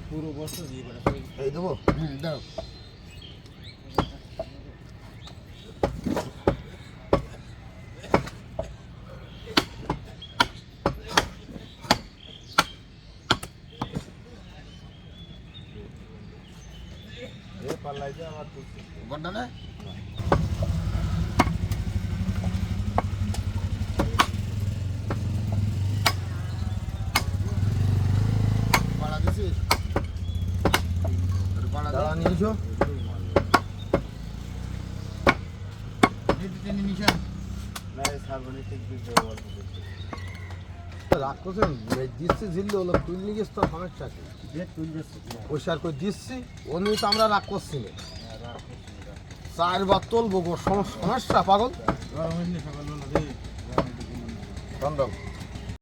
পুরো বস্তা দিয়ে এই দেবো দাও ঘন্টা না পাড়া দিছি পাড়া দাঁড়া নিয়েছো রাগ করছেন দিচ্ছি ঝিললে হলো তুললি গেছ তো সমস্যা কি পয়সার করে দিচ্ছি ও নিয়ে তো আমরা রাগ করছি না 4 বার তুলবো সমস্যা পাগল সকালবেলা